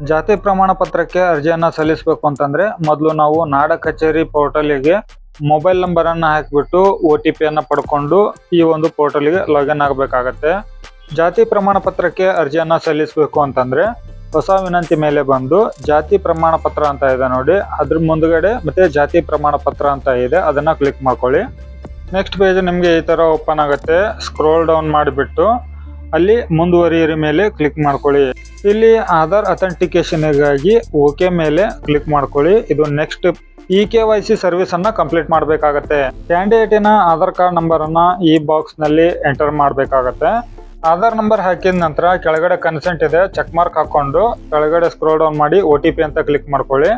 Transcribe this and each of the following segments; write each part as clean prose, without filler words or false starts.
ಜಾತಿ ಪ್ರಮಾಣ ಪತ್ರಕ್ಕೆ ಅರ್ಜಿಯನ್ನ ಸಲ್ಲಿಸಬೇಕು ಅಂತಂದ್ರೆ ಮೊದಲು ನಾವು ನಾಡ ಕಚೇರಿ ಪೋರ್ಟಲ್ಗೆ ಮೊಬೈಲ್ ನಂಬರ್ ಅನ್ನ ಹಾಕಿಬಿಟ್ಟು OTP ಅನ್ನ ಪಡ್ಕೊಂಡು ಈ ಒಂದು ಪೋರ್ಟಲ್ಗೆ ಲಾಗಿನ್ ಆಗಬೇಕಾಗತ್ತೆ. ಜಾತಿ ಪ್ರಮಾಣ ಪತ್ರಕ್ಕೆ ಅರ್ಜಿಯನ್ನ ಸಲ್ಲಿಸಬೇಕು ಅಂತಂದ್ರೆ ಹೊಸ ವಿನಂತಿ ಮೇಲೆ ಬಂದು ಜಾತಿ ಪ್ರಮಾಣ ಪತ್ರ ಅಂತ ಇದೆ ನೋಡಿ, ಅದ್ರ ಮುಂದ್ಗಡೆ ಮತ್ತೆ ಜಾತಿ ಪ್ರಮಾಣ ಪತ್ರ ಅಂತ ಇದೆ, ಅದನ್ನ ಕ್ಲಿಕ್ ಮಾಡ್ಕೊಳ್ಳಿ. ನೆಕ್ಸ್ಟ್ ಪೇಜ್ ನಿಮ್ಗೆ ಈ ತರ ಓಪನ್ ಆಗುತ್ತೆ. ಸ್ಕ್ರೋಲ್ ಡೌನ್ ಮಾಡಿಬಿಟ್ಟು ಅಲ್ಲಿ ಮುಂದುವರಿಯಿರಿ ಮೇಲೆ ಕ್ಲಿಕ್ ಮಾಡ್ಕೊಳ್ಳಿ. ಇಲ್ಲಿ ಆಧಾರ್ ಅಥೆಂಟಿಕೇಶನ್ಗಾಗಿ ಓಕೆ ಮೇಲೆ ಕ್ಲಿಕ್ ಮಾಡ್ಕೊಳ್ಳಿ. ಇದು ನೆಕ್ಸ್ಟ್ eKYC ಸರ್ವಿಸ್ ಅನ್ನ ಕಂಪ್ಲೀಟ್ ಮಾಡಬೇಕಾಗತ್ತೆ. ಕ್ಯಾಂಡಿಡೇಟಿನ ಆಧಾರ್ ಕಾರ್ಡ್ ನಂಬರ್ ಅನ್ನ ಈ ಬಾಕ್ಸ್ ನಲ್ಲಿ ಎಂಟರ್ ಮಾಡಬೇಕಾಗತ್ತೆ. ಆಧಾರ್ ನಂಬರ್ ಹಾಕಿದ ನಂತರ ಕೆಳಗಡೆ ಕನ್ಸೆಂಟ್ ಇದೆ, ಚೆಕ್ ಮಾರ್ಕ್ ಹಾಕೊಂಡು ಕೆಳಗಡೆ ಸ್ಕ್ರೋಲ್ ಡೌನ್ ಮಾಡಿ OTP ಅಂತ ಕ್ಲಿಕ್ ಮಾಡ್ಕೊಳ್ಳಿ.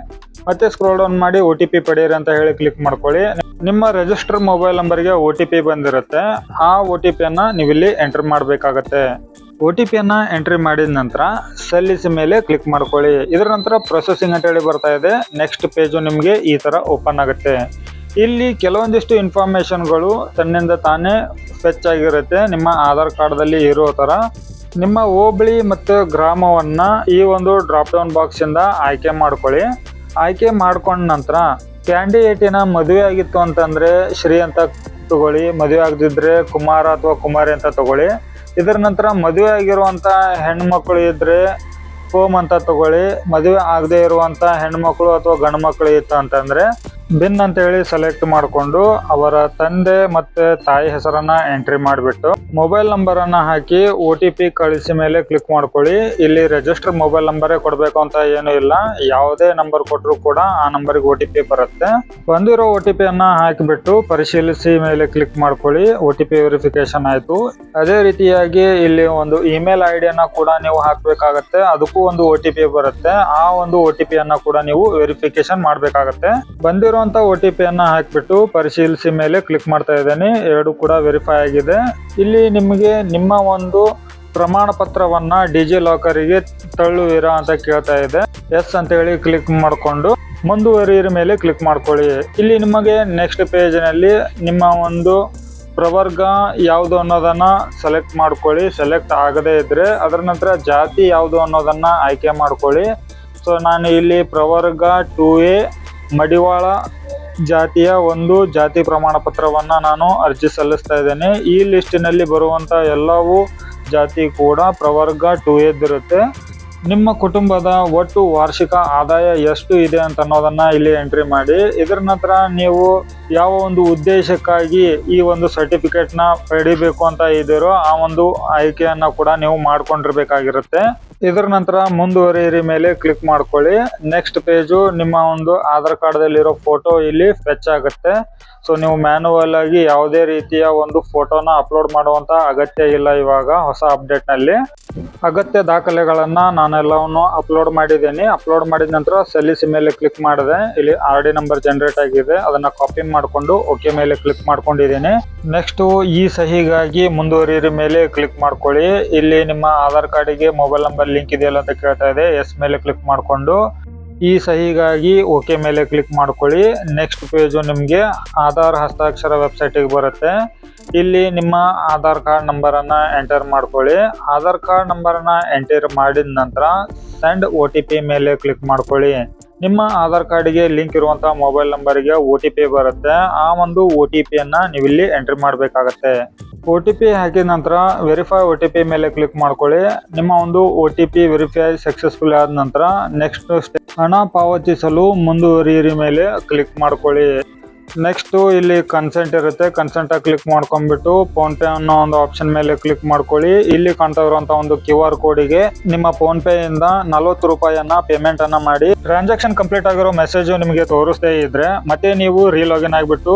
ಮತ್ತೆ ಸ್ಕ್ರೋಲ್ ಡೌನ್ ಮಾಡಿ OTP ಪಡೆಯಿರಿ ಅಂತ ಹೇಳಿ ಕ್ಲಿಕ್ ಮಾಡ್ಕೊಳ್ಳಿ. ನಿಮ್ಮ ರಿಜಿಸ್ಟರ್ ಮೊಬೈಲ್ ನಂಬರ್ಗೆ OTP ಬಂದಿರುತ್ತೆ. ಆ OTP ಅನ್ನ ನೀವಿಲ್ಲಿ ಎಂಟರ್ ಮಾಡಬೇಕಾಗತ್ತೆ. OTP ಅನ್ನ ಎಂಟ್ರಿ ಮಾಡಿದ ನಂತರ ಸಲ್ಲಿಸಿ ಮೇಲೆ ಕ್ಲಿಕ್ ಮಾಡ್ಕೊಳ್ಳಿ. ಇದರ ನಂತರ ಪ್ರೊಸೆಸಿಂಗ್ ಅಂತ ಹೇಳಿ ಬರ್ತಾ ಇದೆ. ನೆಕ್ಸ್ಟ್ ಪೇಜು ನಿಮಗೆ ಈ ತರ ಓಪನ್ ಆಗುತ್ತೆ. ಇಲ್ಲಿ ಕೆಲವೊಂದಿಷ್ಟು ಇನ್ಫಾರ್ಮೇಶನ್ಗಳು ತನ್ನಿಂದ ತಾನೇ ಫೆಚ್ ಆಗಿರುತ್ತೆ. ನಿಮ್ಮ ಆಧಾರ್ ಕಾರ್ಡ್ದಲ್ಲಿ ಇರೋ ತರ ನಿಮ್ಮ ಹೋಬಳಿ ಮತ್ತು ಗ್ರಾಮವನ್ನ ಈ ಒಂದು ಡ್ರಾಪ್ ಡೌನ್ ಬಾಕ್ಸ್ ಇಂದ ಆಯ್ಕೆ ಮಾಡ್ಕೊಳ್ಳಿ. ಆಯ್ಕೆ ಮಾಡ್ಕೊಂಡ ನಂತರ ಕ್ಯಾಂಡಿಡೇಟಿನ ಮದುವೆ ಆಗಿತ್ತು ಅಂತಂದ್ರೆ ಶ್ರೀ ಅಂತ ತಗೊಳ್ಳಿ, ಮದುವೆ ಆಗದಿದ್ರೆ ಕುಮಾರ ಅಥವಾ ಕುಮಾರಿ ಅಂತ ತಗೊಳ್ಳಿ. ಇದರ ನಂತರ ಮದುವೆ ಆಗಿರುವಂತ ಹೆಣ್ಮಕ್ಳು ಇದ್ರೆ ಹೋಮ್ ಅಂತ ತಗೊಳ್ಳಿ. ಮದುವೆ ಆಗದೆ ಇರುವಂತ ಹೆಣ್ಮಕ್ಳು ಅಥವಾ ಗಂಡು ಮಕ್ಕಳು ಇತ್ತು ಅಂತಂದ್ರೆ ಬಿನ್ ಅಂತ ಹೇಳಿ ಸೆಲೆಕ್ಟ್ ಮಾಡಿಕೊಂಡು ಅವರ ತಂದೆ ಮತ್ತೆ ತಾಯಿ ಹೆಸರನ್ನ ಎಂಟ್ರಿ ಮಾಡಿಬಿಟ್ಟು ಮೊಬೈಲ್ ನಂಬರ್ ಅನ್ನ ಹಾಕಿ OTP ಕಳಿಸಿ ಮೇಲೆ ಕ್ಲಿಕ್ ಮಾಡ್ಕೊಳ್ಳಿ. ಇಲ್ಲಿ ರಿಜಿಸ್ಟರ್ ಮೊಬೈಲ್ ನಂಬರೇ ಕೊಡಬೇಕು ಅಂತ ಏನು ಇಲ್ಲ, ಯಾವುದೇ ನಂಬರ್ ಕೊಟ್ಟರು ಕೂಡ ಆ ನಂಬರ್ಗೆ OTP ಬರುತ್ತೆ. ಬಂದಿರೋ OTP ಅನ್ನ ಹಾಕಿಬಿಟ್ಟು ಪರಿಶೀಲಿಸಿ ಮೇಲೆ ಕ್ಲಿಕ್ ಮಾಡ್ಕೊಳ್ಳಿ. OTP ವೆರಿಫಿಕೇಶನ್ ಆಯ್ತು. ಅದೇ ರೀತಿಯಾಗಿ ಇಲ್ಲಿ ಒಂದು ಇಮೇಲ್ ID ಅನ್ನ ಕೂಡ ನೀವು ಹಾಕ್ಬೇಕಾಗತ್ತೆ. ಅದಕ್ಕೂ ಒಂದು OTP ಬರುತ್ತೆ. ಆ ಒಂದು OTP ಅನ್ನ ಕೂಡ ನೀವು ವೆರಿಫಿಕೇಶನ್ ಮಾಡ್ಬೇಕಾಗತ್ತೆ. ಬಂದಿರುವಂತ OTP ಅನ್ನ ಹಾಕ್ಬಿಟ್ಟು ಪರಿಶೀಲಿಸಿ ಮೇಲೆ ಕ್ಲಿಕ್ ಮಾಡ್ತಾ ಇದ್ದೇನೆ. ಎರಡು ಕೂಡ ವೆರಿಫೈ ಆಗಿದೆ. ಇಲ್ಲಿ ನಿಮಗೆ ನಿಮ್ಮ ಒಂದು ಪ್ರಮಾಣ ಪತ್ರವನ್ನ ಡಿಜಿ ಲಾಕರಿಗೆ ತಳ್ಳುವಿರಾ ಅಂತ ಕೇಳ್ತಾ ಇದೆ. ಎಸ್ ಅಂತ ಹೇಳಿ ಕ್ಲಿಕ್ ಮಾಡಿಕೊಂಡು ಮುಂದುವರಿಯಿರ ಮೇಲೆ ಕ್ಲಿಕ್ ಮಾಡ್ಕೊಳ್ಳಿ. ಇಲ್ಲಿ ನಿಮಗೆ ನೆಕ್ಸ್ಟ್ ಪೇಜ್ ನಲ್ಲಿ ನಿಮ್ಮ ಒಂದು ಪ್ರವರ್ಗ ಯಾವುದು ಅನ್ನೋದನ್ನ ಸೆಲೆಕ್ಟ್ ಮಾಡ್ಕೊಳ್ಳಿ. ಸೆಲೆಕ್ಟ್ ಆಗದೇ ಇದ್ರೆ ಅದರ ನಂತರ ಜಾತಿ ಯಾವುದು ಅನ್ನೋದನ್ನ ಆಯ್ಕೆ ಮಾಡ್ಕೊಳ್ಳಿ. ಸೊ ನಾನು ಇಲ್ಲಿ ಪ್ರವರ್ಗ 2A ಮಡಿವಾಳ ಜಾತಿಯ ಒಂದು ಜಾತಿ ಪ್ರಮಾಣ ಪತ್ರವನ್ನ ನಾನು ಅರ್ಜಿ ಸಲ್ಲಿಸ್ತಾ ಇದ್ದೇನೆ. ಈ ಲಿಸ್ಟಿನಲ್ಲಿ ಬರುವಂತ ಎಲ್ಲವೂ ಜಾತಿ ಕೂಡ ಪ್ರವರ್ಗ 2A ಇರುತ್ತೆ. ನಿಮ್ಮ ಕುಟುಂಬದ ಒಟ್ಟು ವಾರ್ಷಿಕ ಆದಾಯ ಎಷ್ಟು ಇದೆ ಅಂತ ಅನ್ನೋದನ್ನ ಇಲ್ಲಿ ಎಂಟ್ರಿ ಮಾಡಿ. ಇದರ ನಂತರ ನೀವು ಯಾವ ಒಂದು ಉದ್ದೇಶಕ್ಕಾಗಿ ಈ ಒಂದು ಸರ್ಟಿಫಿಕೇಟ್ ನ ಪಡಿಬೇಕು ಅಂತ ಇದ್ದೀರೋ ಆ ಒಂದು ಆಯ್ಕೆಯನ್ನ ಕೂಡ ನೀವು ಮಾಡ್ಕೊಂಡಿರ್ಬೇಕಾಗಿರುತ್ತೆ. ಇದರ ನಂತರ ಮುಂದುವರಿಯಿರಿ ಮೇಲೆ ಕ್ಲಿಕ್ ಮಾಡ್ಕೊಳ್ಳಿ. ನೆಕ್ಸ್ಟ್ ಪೇಜು ನಿಮ್ಮ ಒಂದು ಆಧಾರ್ ಕಾರ್ಡ್ದಲ್ಲಿರೋ ಫೋಟೋ ಇಲ್ಲಿ ಫೆಚ್ ಆಗುತ್ತೆ. ಸೊ ನೀವು ಮ್ಯಾನುವಲ್ ಆಗಿ ಯಾವುದೇ ರೀತಿಯ ಒಂದು ಫೋಟೋನ ಅಪ್ಲೋಡ್ ಮಾಡುವಂತ ಅಗತ್ಯ ಇಲ್ಲ. ಇವಾಗ ಹೊಸ ಅಪ್ಡೇಟ್ ನಲ್ಲಿ ಅಗತ್ಯ ದಾಖಲೆಗಳನ್ನ ನಾನೆಲ್ಲವನ್ನು ಅಪ್ಲೋಡ್ ಮಾಡಿದ್ದೇನೆ. ಅಪ್ಲೋಡ್ ಮಾಡಿದ ನಂತರ ಸಲ್ಲಿಸಿ ಮೇಲೆ ಕ್ಲಿಕ್ ಮಾಡಿದೆ. ಇಲ್ಲಿ RD ನಂಬರ್ ಜನರೇಟ್ ಆಗಿದೆ, ಅದನ್ನ ಕಾಪಿ ಮಾಡಿಕೊಂಡು ಓಕೆ ಮೇಲೆ ಕ್ಲಿಕ್ ಮಾಡ್ಕೊಂಡಿದ್ದೀನಿ. ನೆಕ್ಸ್ಟ್ ಈ ಸಹಿಗಾಗಿ ಮುಂದುವರಿಯಿರಿ ಮೇಲೆ ಕ್ಲಿಕ್ ಮಾಡ್ಕೊಳ್ಳಿ. ಇಲ್ಲಿ ನಿಮ್ಮ ಆಧಾರ್ ಕಾರ್ಡಿಗೆ ಮೊಬೈಲ್ ನಂಬರ್ ಲಿಂಕ್ ಇದೆಯಲ್ಲ ಅಂತ ಕೇಳ್ತಾ ಇದೆ. ಎಸ್ ಮೇಲೆ ಕ್ಲಿಕ್ ಮಾಡಿಕೊಂಡು ಈ ಸಹಿಗಾಗಿ ಓಕೆ ಮೇಲೆ ಕ್ಲಿಕ್ ಮಾಡ್ಕೊಳ್ಳಿ. ನೆಕ್ಸ್ಟ್ ಪೇಜು ನಿಮಗೆ ಆಧಾರ್ ಹಸ್ತಾಕ್ಷರ ವೆಬ್ಸೈಟಿಗೆ ಬರುತ್ತೆ. ಇಲ್ಲಿ ನಿಮ್ಮ ಆಧಾರ್ ಕಾರ್ಡ್ ನಂಬರ್ ಅನ್ನ ಎಂಟರ್ ಮಾಡ್ಕೊಳ್ಳಿ. ಆಧಾರ್ ಕಾರ್ಡ್ ನಂಬರ್ ಅನ್ನ ಎಂಟರ್ ಮಾಡಿದ ನಂತರ ಸೆಂಡ್ OTP ಮೇಲೆ ಕ್ಲಿಕ್ ಮಾಡ್ಕೊಳ್ಳಿ. ನಿಮ್ಮ ಆಧಾರ್ ಕಾರ್ಡ್ಗೆ ಲಿಂಕ್ ಇರುವಂತಹ ಮೊಬೈಲ್ ನಂಬರ್ಗೆ OTP ಬರುತ್ತೆ. ಆ ಒಂದು OTP ಅನ್ನ ನೀವಿಲ್ಲಿ ಎಂಟ್ರಿ ಮಾಡಬೇಕಾಗತ್ತೆ. OTP ಹಾಕಿದ ನಂತರ ವೆರಿಫೈ OTP ಮೇಲೆ ಕ್ಲಿಕ್ ಮಾಡ್ಕೊಳ್ಳಿ. ನಿಮ್ಮ ಒಂದು OTP ವೆರಿಫೈ ಸಕ್ಸಸ್ಫುಲ್ ಆದ ನಂತರ ನೆಕ್ಸ್ಟ್ ಹಣ ಪಾವತಿಸಲು ಮುಂದುವರಿಯಿರಿ ಮೇಲೆ ಕ್ಲಿಕ್ ಮಾಡ್ಕೊಳ್ಳಿ. ನೆಕ್ಸ್ಟ್ ಇಲ್ಲಿ ಕನ್ಸೆಂಟ್ ಇರುತ್ತೆ. ಕನ್ಸೆಂಟ್ ಕ್ಲಿಕ್ ಮಾಡ್ಕೊಂಡ್ಬಿಟ್ಟು ಫೋನ್ ಪೇ ಅನ್ನೋ ಒಂದು ಆಪ್ಷನ್ ಮೇಲೆ ಕ್ಲಿಕ್ ಮಾಡ್ಕೊಳ್ಳಿ. ಇಲ್ಲಿ ಕಾಣ್ತಾ ಇರುವಂತ ಒಂದು QR ಕೋಡಿಗೆ ನಿಮ್ಮ ಫೋನ್ ಪೇ ಇಂದ 40 ರೂಪಾಯಿಯನ್ನ ಪೇಮೆಂಟ್ ಅನ್ನ ಮಾಡಿ. ಟ್ರಾನ್ಸಾಕ್ಷನ್ ಕಂಪ್ಲೀಟ್ ಆಗಿರೋ ಮೆಸೇಜ್ ನಿಮಗೆ ತೋರಿಸದೇ ಇದ್ರೆ ಮತ್ತೆ ನೀವು ರೀಲಾಗಿನ್ ಆಗಿಬಿಟ್ಟು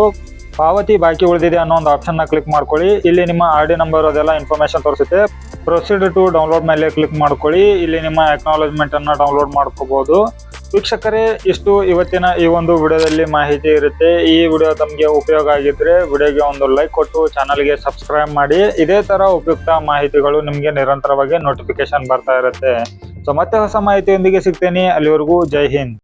ಪಾವತಿ ಬಾಕಿ ಉಳಿದಿದೆ ಅನ್ನೋ ಒಂದು ಆಪ್ಷನ್ ನ ಕ್ಲಿಕ್ ಮಾಡ್ಕೊಳ್ಳಿ. ಇಲ್ಲಿ ನಿಮ್ಮ RD ನಂಬರ್ ಅದೆಲ್ಲ ಇನ್ಫಾರ್ಮೇಶನ್ ತೋರಿಸುತ್ತೆ. ಪ್ರೊಸೀಡ್ ಟು ಡೌನ್ಲೋಡ್ ಮೇಲೆ ಕ್ಲಿಕ್ ಮಾಡ್ಕೊಳ್ಳಿ. ಇಲ್ಲಿ ನಿಮ್ಮ ಅಕ್ನಾಲೆಜ್ಮೆಂಟ್ ಅನ್ನ ಡೌನ್ಲೋಡ್ ಮಾಡ್ಕೋಬಹುದು. ವೀಕ್ಷಕರೇ, ಇಷ್ಟು ಇವತ್ತಿನ ಈ ಒಂದು ವಿಡಿಯೋದಲ್ಲಿ ಮಾಹಿತಿ ಇರುತ್ತೆ. ಈ ವಿಡಿಯೋ ತಮಗೆ ಉಪಯೋಗ ಆಗಿದ್ರೆ ವಿಡಿಯೋಗೆ ಒಂದು ಲೈಕ್ ಕೊಟ್ಟು ಚಾನಲ್ಗೆ ಸಬ್ಸ್ಕ್ರೈಬ್ ಮಾಡಿ. ಇದೇ ತರ ಉಪಯುಕ್ತ ಮಾಹಿತಿಗಳು ನಿಮಗೆ ನಿರಂತರವಾಗಿ ನೋಟಿಫಿಕೇಶನ್ ಬರ್ತಾ ಇರುತ್ತೆ. ಸೊ ಮತ್ತೆ ಹೊಸ ಮಾಹಿತಿಯೊಂದಿಗೆ ಸಿಗ್ತೇನೆ. ಅಲ್ಲಿವರೆಗೂ ಜೈ ಹಿಂದ್.